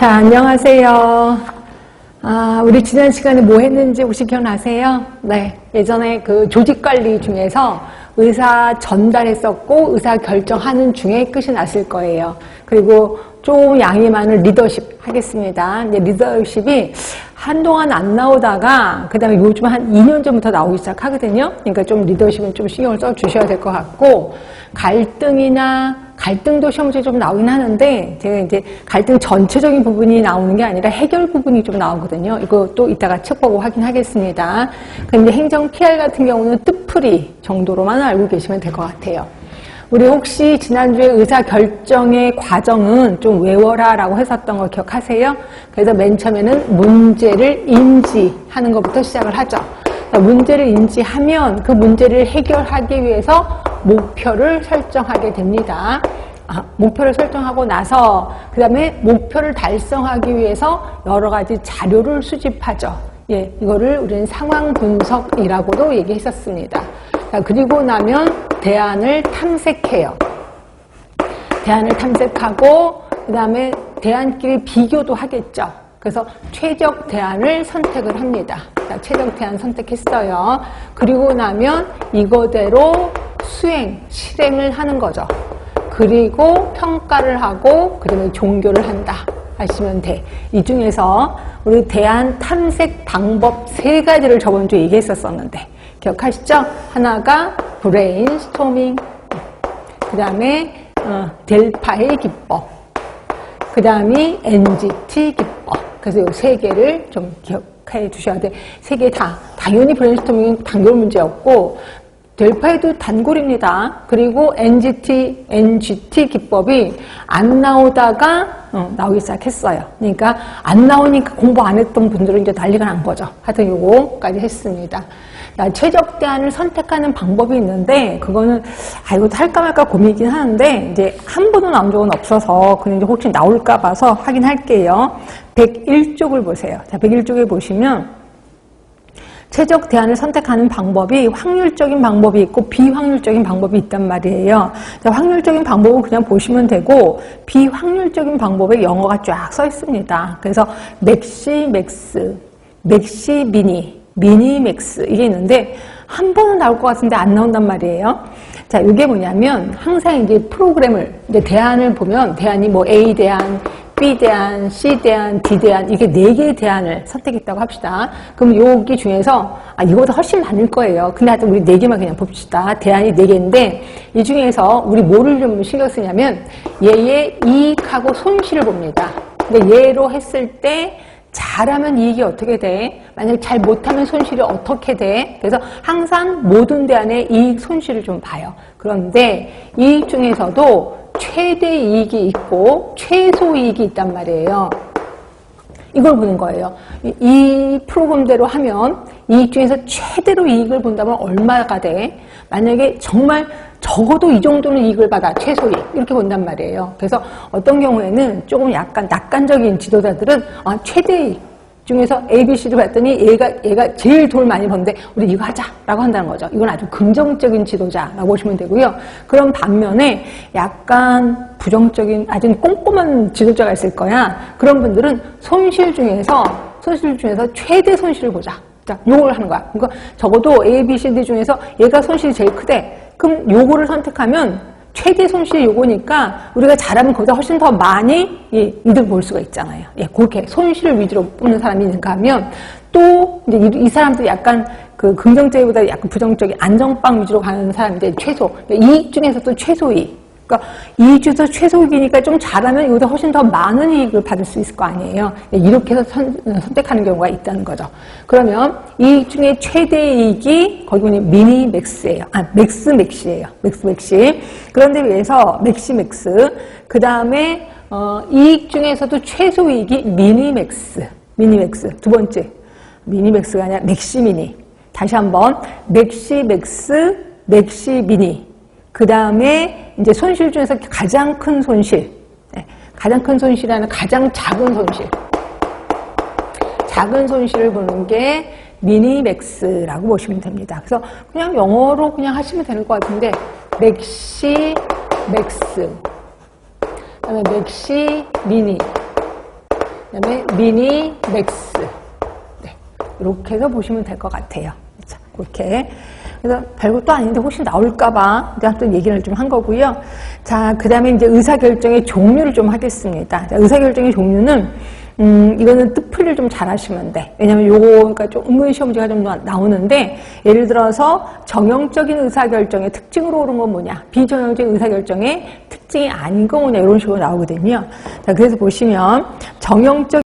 자, 안녕하세요. 우리 지난 시간에 뭐 했는지 혹시 기억나세요? 네. 예전에 그 조직관리 중에서 의사 전달했었고 의사 결정하는 중에 끝이 났을 거예요. 그리고 좀 양이 많은 리더십 하겠습니다. 이제 리더십이 한동안 안 나오다가 그 다음에 요즘 한 2년 전부터 나오기 시작하거든요. 그러니까 좀 리더십은 좀 신경을 써 주셔야 될 것 같고, 갈등도 시험 문제 좀 나오긴 하는데, 제가 이제 갈등 전체적인 부분이 나오는 게 아니라 해결 부분이 좀 나오거든요. 이것도 이따가 책 보고 확인하겠습니다. 근데 행정 PR 같은 경우는 뜻풀이 정도로만 알고 계시면 될 것 같아요. 우리 혹시 지난주에 의사결정의 과정은 좀 외워라 라고 했었던 거 기억하세요? 그래서 맨 처음에는 문제를 인지하는 것부터 시작을 하죠. 문제를 인지하면 그 문제를 해결하기 위해서 목표를 설정하게 됩니다. 목표를 설정하고 나서 그 다음에 목표를 달성하기 위해서 여러 가지 자료를 수집하죠. 예, 이거를 우리는 상황 분석이라고도 얘기했었습니다. 그리고 나면 대안을 탐색해요. 대안을 탐색하고 그 다음에 대안끼리 비교도 하겠죠. 그래서 최적 대안을 선택을 합니다. 자, 최적 대안 선택했어요. 그리고 나면 이거대로 실행을 하는 거죠. 그리고 평가를 하고 그 다음에 종교를 한다 하시면 돼. 이 중에서 우리 대안 탐색 방법 3가지를 저번 주에 얘기했었었는데 기억하시죠? 하나가 브레인스토밍, 그 다음에 델파의 기법, 그 다음이 NGT 기법. 그래서 이 3개를 좀 기억해 주셔야 돼. 3개 다 당연히 브레인스토밍은 단골 문제였고 델파이도 단골입니다. 그리고 NGT 기법이 안 나오다가 나오기 시작했어요. 그러니까 안 나오니까 공부 안 했던 분들은 이제 난리가 난 거죠. 하여튼 요거까지 했습니다. 자, 최적 대안을 선택하는 방법이 있는데 그거는 이것도 할까 말까 고민이긴 하는데 이제 한 번도 나온 적은 없어서 그냥 이제 혹시 나올까 봐서 확인할게요. 101쪽을 보세요. 자, 101쪽에 보시면 최적 대안을 선택하는 방법이 확률적인 방법이 있고 비확률적인 방법이 있단 말이에요. 자, 확률적인 방법은 그냥 보시면 되고 비확률적인 방법에 영어가 쫙 써 있습니다. 그래서 맥시 맥스, 맥시 미니, 미니 맥스 이게 있는데 한 번은 나올 것 같은데 안 나온단 말이에요. 자, 이게 뭐냐면 항상 이제 프로그램을 이제 대안을 보면 대안이 뭐 A 대안, B 대안, C 대안, D 대안 이게 4개의 대안을 선택했다고 합시다. 그럼 여기 중에서 이거보다 훨씬 많을 거예요. 근데 하여튼 우리 4개만 그냥 봅시다. 대안이 4개인데 이 중에서 우리 뭐를 좀 신경 쓰냐면 얘의 이익하고 손실을 봅니다. 근데 얘로 했을 때 잘하면 이익이 어떻게 돼? 만약에 잘 못하면 손실이 어떻게 돼? 그래서 항상 모든 대안의 이익 손실을 좀 봐요. 그런데 이익 중에서도 최대 이익이 있고 최소 이익이 있단 말이에요. 이걸 보는 거예요. 이 프로그램대로 하면 이익 중에서 최대로 이익을 본다면 얼마가 돼? 만약에 정말 적어도 이 정도는 이익을 받아, 최소 이익 이렇게 본단 말이에요. 그래서 어떤 경우에는 조금 약간 낙관적인 지도자들은 최대 이익 중에서 A, B, C를 봤더니 얘가 제일 돈을 많이 버는데 우리 이거 하자라고 한다는 거죠. 이건 아주 긍정적인 지도자라고 보시면 되고요. 그런 반면에 약간 부정적인 아주 꼼꼼한 지도자가 있을 거야. 그런 분들은 손실 중에서 최대 손실을 보자. 자, 요걸 하는 거야. 그러니까 적어도 A, B, C, D 중에서 얘가 손실이 제일 크대. 그럼 요거를 선택하면 최대 손실이 요거니까 우리가 잘하면 그보다 훨씬 더 많이 이득 볼 수가 있잖아요. 예, 그렇게 손실을 위주로 뽑는 사람이 있는가 하면 또 이제 이 사람들이 약간 그 긍정적이보다 약간 부정적인 안정빵 위주로 가는 사람인데 최소 이익 중에서도 최소 이익. 그러니까 이익 중에서 최소 이익이니까 좀 잘하면 이보다 훨씬 더 많은 이익을 받을 수 있을 거 아니에요. 이렇게 해서 선택하는 경우가 있다는 거죠. 그러면 이익 중에 최대 이익이 거기 보니 미니 맥스예요. 맥스 맥시예요. 맥스 맥시. 그런데 비해서 맥시 맥스. 그 다음에 이익 중에서도 최소 이익이 미니 맥스. 미니 맥스. 두 번째 미니 맥스가 아니라 맥시 미니. 다시 한번 맥시 맥스, 맥시 미니. 그 다음에 이제 손실 중에서 가장 큰 손실, 가장 큰 손실이라는 가장 작은 손실. 작은 손실을 보는 게 미니맥스라고 보시면 됩니다. 그래서 그냥 영어로 그냥 하시면 되는 것 같은데, 맥시 맥스, 그다음에 맥시 미니, 그다음에 미니, 맥스. 네. 이렇게 해서 보시면 될 것 같아요. 자, 그렇게. 그래서 별것도 아닌데 혹시 나올까봐 또 얘기를 좀 한 거고요. 자, 그 다음에 이제 의사결정의 종류를 좀 하겠습니다. 자, 의사결정의 종류는, 이거는 뜻풀이를 좀 잘 하시면 돼. 왜냐면 요거가 좀 은근 시험지가 좀 나오는데, 예를 들어서 정형적인 의사결정의 특징으로 오른 건 뭐냐, 비정형적인 의사결정의 특징이 아닌 건 뭐냐, 이런 식으로 나오거든요. 자, 그래서 보시면 정형적